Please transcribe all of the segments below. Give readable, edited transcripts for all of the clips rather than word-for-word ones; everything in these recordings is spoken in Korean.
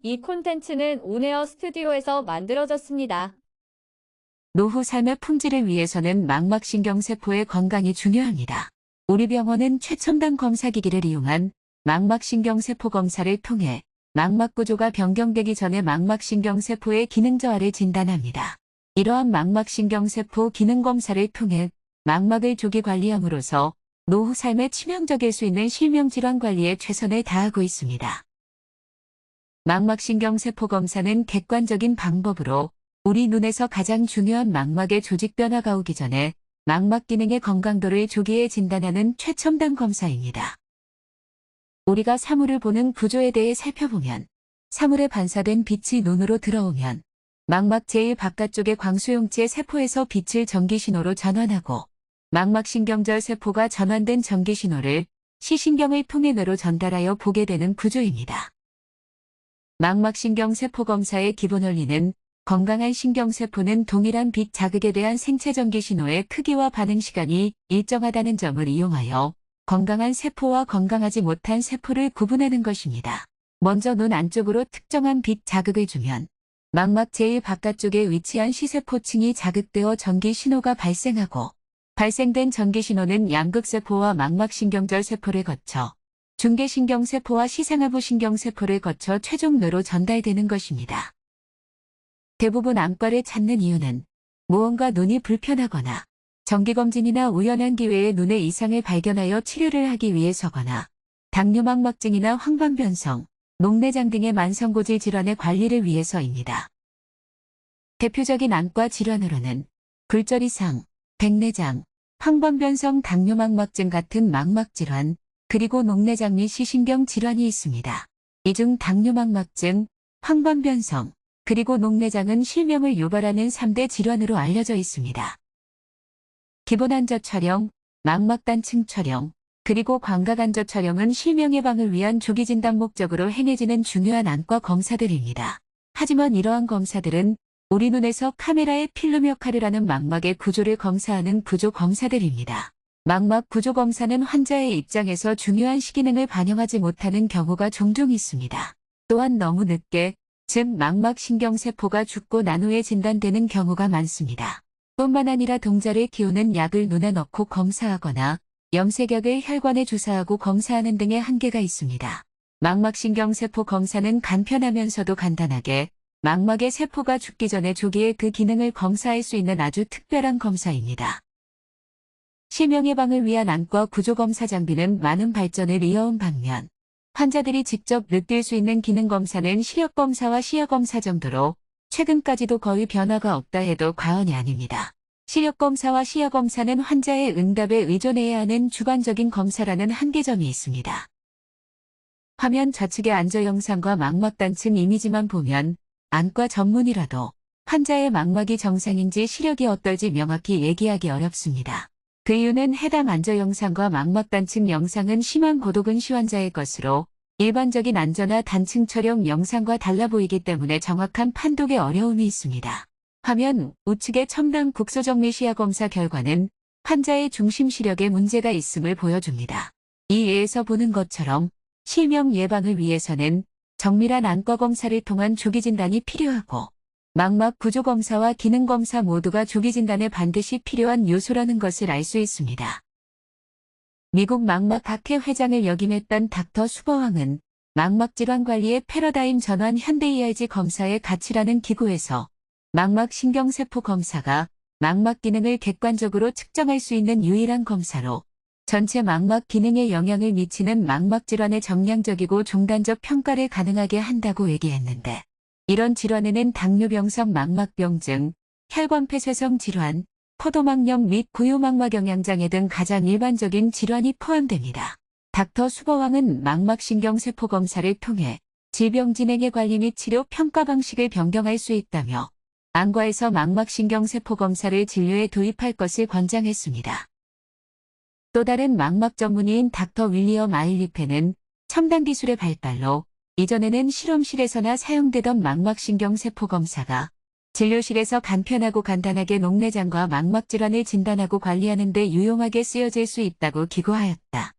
이 콘텐츠는 온에어 스튜디오에서 만들어졌습니다. 노후 삶의 품질을 위해서는 망막신경세포의 건강이 중요합니다. 우리 병원은 최첨단 검사기기를 이용한 망막신경세포 검사를 통해 망막 구조가 변경되기 전에 망막신경세포의 기능 저하를 진단합니다. 이러한 망막신경세포 기능 검사를 통해 망막을 조기 관리함으로써 노후 삶에 치명적일 수 있는 실명질환 관리에 최선을 다하고 있습니다. 망막신경세포 검사는 객관적인 방법으로 우리 눈에서 가장 중요한 망막의 조직 변화가 오기 전에 망막 기능의 건강도를 조기에 진단하는 최첨단 검사입니다. 우리가 사물을 보는 구조에 대해 살펴보면 사물에 반사된 빛이 눈으로 들어오면 망막 제일 바깥쪽의 광수용체 세포에서 빛을 전기신호로 전환하고 망막신경절 세포가 전환된 전기신호를 시신경을 통해 뇌로 전달하여 보게 되는 구조입니다. 망막신경세포 검사의 기본 원리는 건강한 신경세포는 동일한 빛 자극에 대한 생체 전기 신호의 크기와 반응 시간이 일정하다는 점을 이용하여 건강한 세포와 건강하지 못한 세포를 구분하는 것입니다. 먼저 눈 안쪽으로 특정한 빛 자극을 주면 망막 제일 바깥쪽에 위치한 시세포층이 자극되어 전기 신호가 발생하고 발생된 전기 신호는 양극세포와 망막신경절 세포를 거쳐 중계신경세포와 시상하부 신경세포를 거쳐 최종 뇌로 전달되는 것입니다. 대부분 안과를 찾는 이유는 무언가 눈이 불편하거나 정기검진이나 우연한 기회에 눈의 이상을 발견하여 치료를 하기 위해서거나 당뇨망막증이나 황반변성, 녹내장 등의 만성고질 질환의 관리를 위해서입니다. 대표적인 안과 질환으로는 굴절이상, 백내장, 황반변성, 당뇨망막증 같은 망막질환, 그리고 녹내장 및 시신경 질환이 있습니다. 이 중 당뇨망막증, 황반변성, 그리고 녹내장은 실명을 유발하는 3대 질환으로 알려져 있습니다. 기본 안저 촬영, 망막 단층 촬영, 그리고 광각 안저 촬영은 실명 예방을 위한 조기 진단 목적으로 행해지는 중요한 안과 검사들입니다. 하지만 이러한 검사들은 우리 눈에서 카메라의 필름 역할을 하는 망막의 구조를 검사하는 구조 검사들입니다. 망막 구조 검사는 환자의 입장에서 중요한 시기능을 반영하지 못하는 경우가 종종 있습니다. 또한 너무 늦게, 즉 망막신경세포가 죽고 난 후에 진단되는 경우가 많습니다. 뿐만 아니라 동자를 키우는 약을 눈에 넣고 검사하거나 염색약을 혈관에 주사하고 검사하는 등의 한계가 있습니다. 망막신경세포 검사는 간편하면서도 간단하게 망막의 세포가 죽기 전에 조기에 그 기능을 검사할 수 있는 아주 특별한 검사입니다. 실명 예방을 위한 안과 구조검사 장비는 많은 발전을 이어온 반면 환자들이 직접 느낄 수 있는 기능검사는 시력검사와 시야검사 정도로 최근까지도 거의 변화가 없다 해도 과언이 아닙니다. 시력검사와 시야검사는 환자의 응답에 의존해야 하는 주관적인 검사라는 한계점이 있습니다. 화면 좌측의 안저 영상과 망막 단층 이미지만 보면 안과 전문이라도 환자의 망막이 정상인지 시력이 어떨지 명확히 얘기하기 어렵습니다. 그 이유는 해당 안저 영상과 망막 단층 영상은 심한 고도근시 환자의 것으로 일반적인 안저나 단층 촬영 영상과 달라 보이기 때문에 정확한 판독에 어려움이 있습니다. 화면 우측의 첨단 국소정밀 시야 검사 결과는 환자의 중심 시력에 문제가 있음을 보여줍니다. 이 예에서 보는 것처럼 실명 예방을 위해서는 정밀한 안과 검사를 통한 조기 진단이 필요하고 망막 구조 검사와 기능 검사 모두가 조기 진단에 반드시 필요한 요소라는 것을 알 수 있습니다. 미국 망막학회 회장을 역임했던 닥터 수버왕은 망막질환 관리의 패러다임 전환 현대 ERG 검사의 가치라는 기구에서 망막신경세포 검사가 망막 기능을 객관적으로 측정할 수 있는 유일한 검사로 전체 망막 기능에 영향을 미치는 망막질환의 정량적이고 종단적 평가를 가능하게 한다고 얘기했는데 이런 질환에는 당뇨병성 망막병증, 혈관폐쇄성 질환, 포도막염 및 고유망막영양장애 등 가장 일반적인 질환이 포함됩니다. 닥터 수버왕은 망막신경세포 검사를 통해 질병 진행의 관리 및 치료 평가 방식을 변경할 수 있다며 안과에서 망막신경세포 검사를 진료에 도입할 것을 권장했습니다. 또 다른 망막 전문의인 닥터 윌리엄 아일리페는 첨단 기술의 발달로 이전에는 실험실에서나 사용되던 망막신경세포 검사가 진료실에서 간편하고 간단하게 녹내장과 망막질환을 진단하고 관리하는 데 유용하게 쓰여질 수 있다고 기고하였다.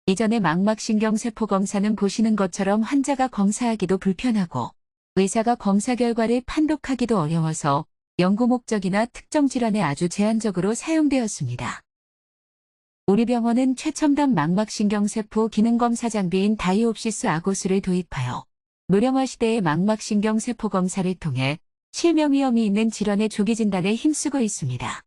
이전의 망막신경세포 검사는 보시는 것처럼 환자가 검사하기도 불편하고 의사가 검사 결과를 판독하기도 어려워서 연구 목적이나 특정 질환에 아주 제한적으로 사용되었습니다. 우리 병원은 최첨단 망막신경세포 기능검사 장비인 다이옵시스 아고스를 도입하여 노령화 시대의 망막신경세포 검사를 통해 실명 위험이 있는 질환의 조기 진단에 힘쓰고 있습니다.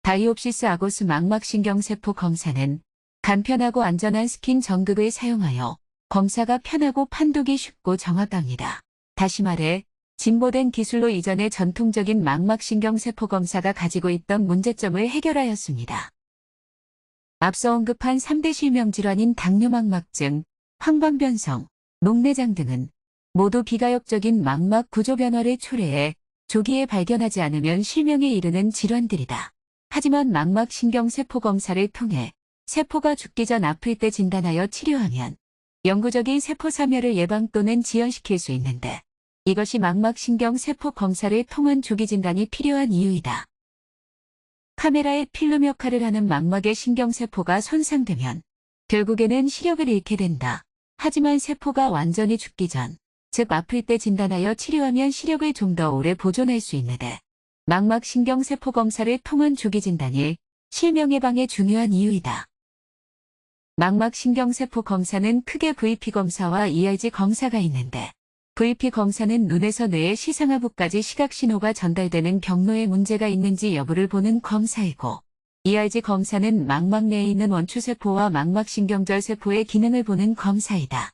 다이옵시스 아고스 망막신경세포 검사는 간편하고 안전한 스킨 전극을 사용하여 검사가 편하고 판독이 쉽고 정확합니다. 다시 말해 진보된 기술로 이전의 전통적인 망막신경세포 검사가 가지고 있던 문제점을 해결하였습니다. 앞서 언급한 3대 실명 질환인 당뇨망막증, 황반변성, 녹내장 등은 모두 비가역적인 망막 구조 변화를 초래해 조기에 발견하지 않으면 실명에 이르는 질환들이다. 하지만 망막신경세포 검사를 통해 세포가 죽기 전 아플 때 진단하여 치료하면 영구적인 세포 사멸을 예방 또는 지연시킬 수 있는데 이것이 망막신경세포 검사를 통한 조기 진단이 필요한 이유이다. 카메라의 필름 역할을 하는 망막의 신경세포가 손상되면 결국에는 시력을 잃게 된다. 하지만 세포가 완전히 죽기 전, 즉 아플 때 진단하여 치료하면 시력을 좀 더 오래 보존할 수 있는데 망막신경세포 검사를 통한 조기 진단이 실명 예방에 중요한 이유이다. 망막신경세포 검사는 크게 VP 검사와 ERG 검사가 있는데 VP 검사는 눈에서 뇌의 시상하부까지 시각신호가 전달되는 경로에 문제가 있는지 여부를 보는 검사이고 ERG 검사는 망막 내에 있는 원추세포와 망막신경절세포의 기능을 보는 검사이다.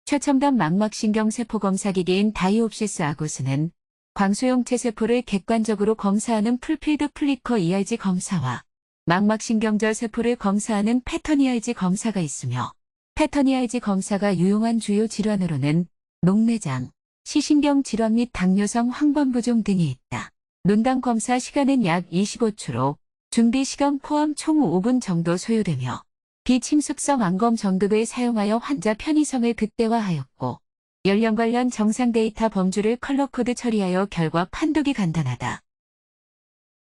최첨단 망막신경세포 검사기기인 다이옵시스 아고스는 광소형체 세포를 객관적으로 검사하는 풀필드 플리커 ERG 검사와 망막신경절 세포를 검사하는 패턴 ERG 검사가 있으며 패턴 ERG 검사가 유용한 주요 질환으로는 녹내장, 시신경 질환 및 당뇨성 황반부종 등이 있다. 눈당 검사 시간은 약 25초로 준비 시간 포함 총 5분 정도 소요되며 비침습성 안검 전극을 사용하여 환자 편의성을 극대화하였고 연령 관련 정상 데이터 범주를 컬러코드 처리하여 결과 판독이 간단하다.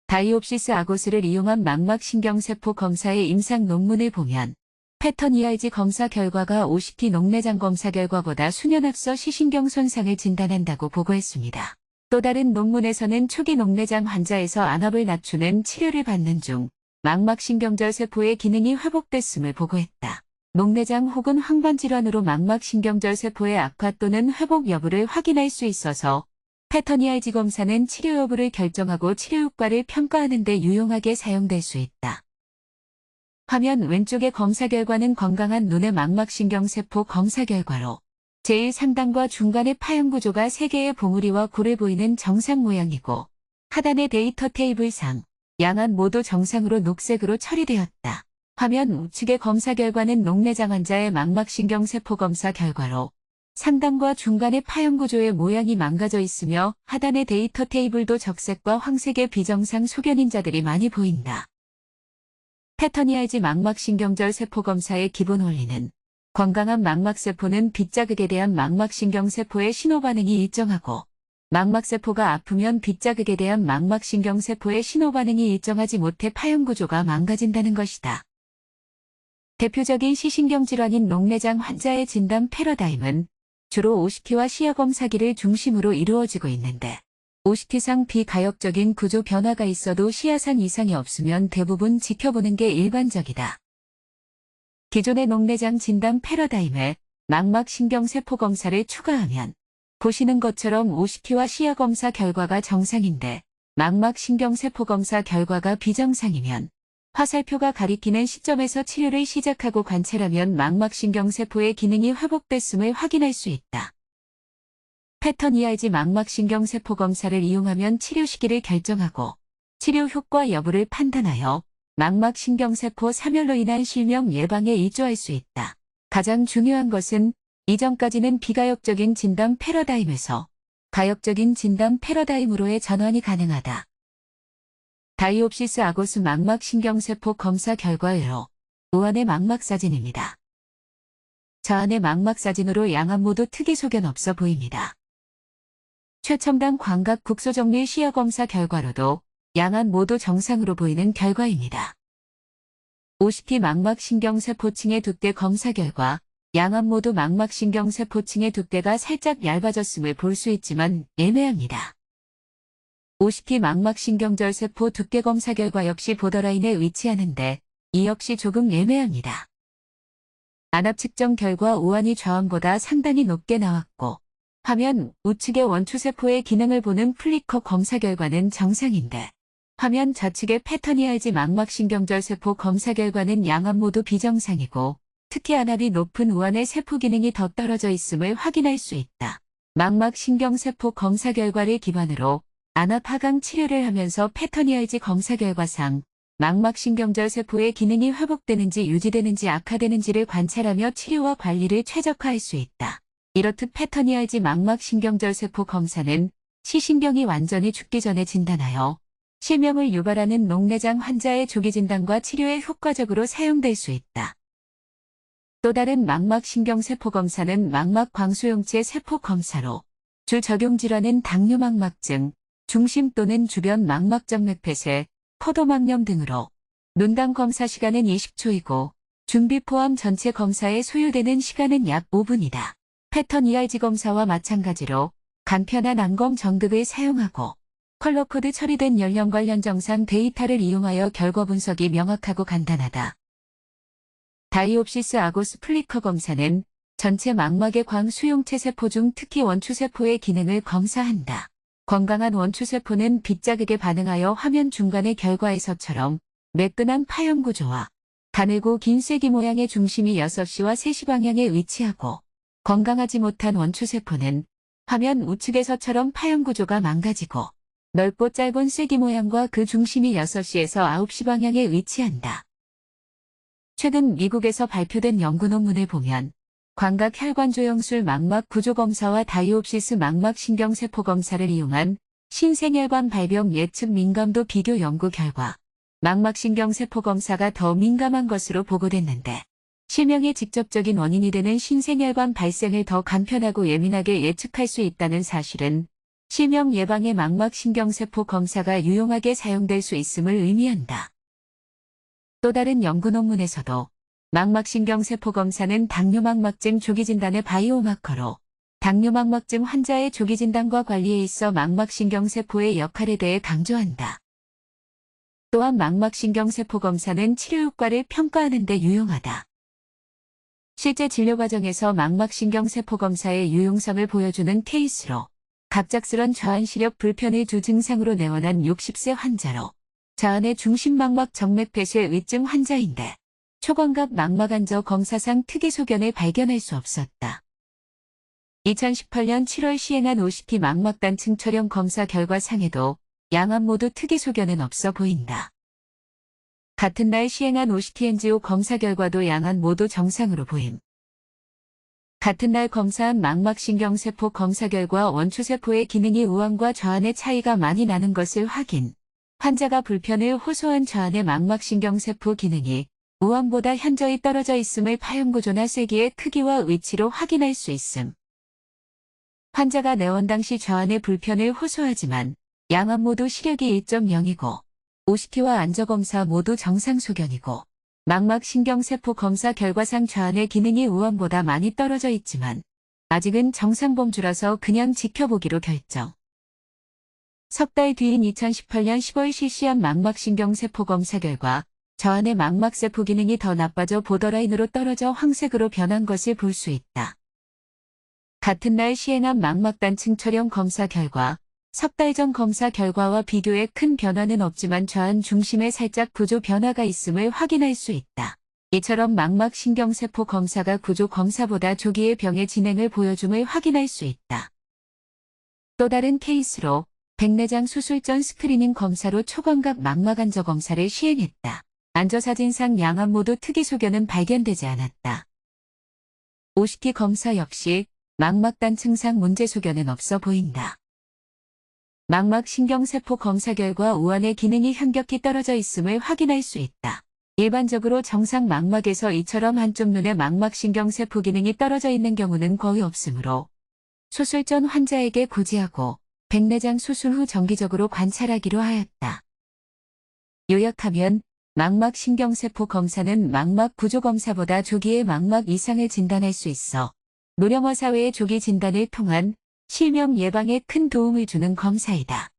다이옵시스 아고스를 이용한 망막신경세포 검사의 임상 논문을 보면 패턴 ERG 검사 결과가 OCT 녹내장 검사 결과보다 수년 앞서 시신경 손상을 진단한다고 보고했습니다. 또 다른 논문에서는 초기 녹내장 환자에서 안압을 낮추는 치료를 받는 중 망막신경절 세포의 기능이 회복됐음을 보고했다. 녹내장 혹은 황반질환으로 망막신경절 세포의 악화 또는 회복 여부를 확인할 수 있어서 패턴 ERG 검사는 치료 여부를 결정하고 치료 효과를 평가하는 데 유용하게 사용될 수 있다. 화면 왼쪽의 검사 결과는 건강한 눈의 망막신경세포 검사 결과로 제일 상단과 중간의 파형 구조가 3개의 봉우리와 골을 보이는 정상 모양이고 하단의 데이터 테이블상 양안 모두 정상으로 녹색으로 처리되었다. 화면 우측의 검사 결과는 녹내장 환자의 망막신경세포 검사 결과로 상단과 중간의 파형 구조의 모양이 망가져 있으며 하단의 데이터 테이블도 적색과 황색의 비정상 소견인자들이 많이 보인다. 패턴 ERG 망막신경절 세포 검사의 기본 원리는 건강한 망막세포는 빗자극에 대한 망막신경세포의 신호반응이 일정하고 망막세포가 아프면 빗자극에 대한 망막신경세포의 신호반응이 일정하지 못해 파형 구조가 망가진다는 것이다. 대표적인 시신경 질환인 녹내장 환자의 진단 패러다임은 주로 OCT와 시야 검사기를 중심으로 이루어지고 있는데 OCT상 비가역적인 구조 변화가 있어도 시야상 이상이 없으면 대부분 지켜보는 게 일반적이다. 기존의 녹내장 진단 패러다임에 망막신경세포 검사를 추가하면 보시는 것처럼 OCT와 시야 검사 결과가 정상인데 망막신경세포 검사 결과가 비정상이면 화살표가 가리키는 시점에서 치료를 시작하고 관찰하면 망막신경세포의 기능이 회복됐음을 확인할 수 있다. 패턴 ERG 망막신경세포 검사를 이용하면 치료 시기를 결정하고 치료 효과 여부를 판단하여 망막신경세포 사멸로 인한 실명 예방에 일조할 수 있다. 가장 중요한 것은 이전까지는 비가역적인 진단 패러다임에서 가역적인 진단 패러다임으로의 전환이 가능하다. 다이옵시스 아고스 망막신경세포 검사 결과예요. 우안의 망막사진입니다. 저안의 망막사진으로 양안 모두 특이 소견 없어 보입니다. 최첨단 광각 국소정밀 시야 검사 결과로도 양안 모두 정상으로 보이는 결과입니다. 50T 망막신경세포층의 두께 검사 결과 양압 모두 망막신경세포층의 두께가 살짝 얇아졌음을 볼 수 있지만 애매합니다. 50T 망막신경절세포 두께 검사 결과 역시 보더라인에 위치하는데 이 역시 조금 애매합니다. 안압 측정 결과 우환이 좌원보다 상당히 높게 나왔고 화면 우측의 원추세포의 기능을 보는 플리커 검사 결과는 정상인데 화면 좌측의 패터니알지 망막신경절세포 검사 결과는 양압 모두 비정상이고 특히 안압이 높은 우환의 세포 기능이 더 떨어져 있음을 확인할 수 있다. 망막신경세포 검사 결과를 기반으로 안압 하강 치료를 하면서 패터니알지 검사 결과상 망막신경절세포의 기능이 회복되는지 유지되는지 악화되는지를 관찰하며 치료와 관리를 최적화할 수 있다. 이렇듯 패터니알지 망막신경절세포 검사는 시신경이 완전히 죽기 전에 진단하여 실명을 유발하는 녹내장 환자의 조기 진단과 치료에 효과적으로 사용될 수 있다. 또 다른 망막신경세포 검사는 망막광소용체 세포 검사로 주 적용 질환은 당뇨망막증, 중심 또는 주변 망막정맥 폐쇄, 포도막염 등으로 눈당 검사 시간은 20초이고 준비 포함 전체 검사에 소요되는 시간은 약 5분이다. 패턴 ERG 검사와 마찬가지로 간편한 안검 정극을 사용하고 컬러코드 처리된 연령 관련 정상 데이터를 이용하여 결과 분석이 명확하고 간단하다. 다이옵시스 아고스 플리커 검사는 전체 망막의 광수용체 세포 중 특히 원추세포의 기능을 검사한다. 건강한 원추세포는 빛자극에 반응하여 화면 중간의 결과에서처럼 매끈한 파형 구조와 가늘고 긴 쐐기 모양의 중심이 6시와 3시 방향에 위치하고 건강하지 못한 원추세포는 화면 우측에서처럼 파형 구조가 망가지고 넓고 짧은 쐐기 모양과 그 중심이 6시에서 9시 방향에 위치한다. 최근 미국에서 발표된 연구 논문을 보면 광각 혈관조형술 망막 구조 검사와 다이옵시스 망막신경세포 검사를 이용한 신생혈관 발병 예측 민감도 비교 연구 결과 망막신경세포 검사가 더 민감한 것으로 보고됐는데 실명의 직접적인 원인이 되는 신생혈관 발생을 더 간편하고 예민하게 예측할 수 있다는 사실은 실명 예방에 망막신경세포 검사가 유용하게 사용될 수 있음을 의미한다. 또 다른 연구 논문에서도 망막신경세포 검사는 당뇨망막증 조기진단의 바이오마커로 당뇨망막증 환자의 조기진단과 관리에 있어 망막신경세포의 역할에 대해 강조한다. 또한 망막신경세포 검사는 치료 효과를 평가하는 데 유용하다. 실제 진료 과정에서 망막신경세포 검사의 유용성을 보여주는 케이스로 갑작스런 좌안 시력 불편의 두 증상으로 내원한 60세 환자로 좌안의 중심망막 정맥 폐쇄 위증 환자인데 초광각 망막안저 검사상 특이 소견을 발견할 수 없었다. 2018년 7월 시행한 50T 망막단층 촬영 검사 결과상에도 양압 모두 특이 소견은 없어 보인다. 같은 날 시행한 50T NGO 검사 결과도 양압 모두 정상으로 보임. 같은 날 검사한 망막신경세포 검사 결과 원추세포의 기능이 우환과 좌안의 차이가 많이 나는 것을 확인. 환자가 불편을 호소한 좌안의 망막신경세포 기능이 우환보다 현저히 떨어져 있음을 파형구조나 쐐기의 크기와 위치로 확인할 수 있음. 환자가 내원 당시 좌안의 불편을 호소하지만 양압 모두 시력이 1.0이고 50T와 안저검사 모두 정상 소견이고 망막신경세포 검사 결과상 좌안의 기능이 우환보다 많이 떨어져 있지만 아직은 정상 범주라서 그냥 지켜보기로 결정. 석 달 뒤인 2018년 10월 실시한 망막신경세포 검사 결과 좌안의 망막세포 기능이 더 나빠져 보더라인으로 떨어져 황색으로 변한 것을 볼 수 있다. 같은 날 시행한 망막단층 촬영 검사 결과 석 달 전 검사 결과와 비교해 큰 변화는 없지만 좌안 중심에 살짝 구조 변화가 있음을 확인할 수 있다. 이처럼 망막신경세포 검사가 구조 검사보다 조기에 병의 진행을 보여줌을 확인할 수 있다. 또 다른 케이스로 백내장 수술 전 스크리닝 검사로 초광각 망막안저 검사를 시행했다. 안저사진상 양압 모두 특이 소견은 발견되지 않았다. 50T 검사 역시 망막단층상 문제 소견은 없어 보인다. 망막신경세포 검사 결과 우환의 기능이 현격히 떨어져 있음을 확인할 수 있다. 일반적으로 정상 망막에서 이처럼 한쪽 눈의 망막신경세포 기능이 떨어져 있는 경우는 거의 없으므로 수술 전 환자에게 고지하고 백내장 수술 후 정기적으로 관찰하기로 하였다. 요약하면 망막 신경세포 검사는 망막 구조 검사보다 조기에 망막 이상을 진단할 수 있어 노령어 사회의 조기 진단을 통한 실명 예방에 큰 도움을 주는 검사이다.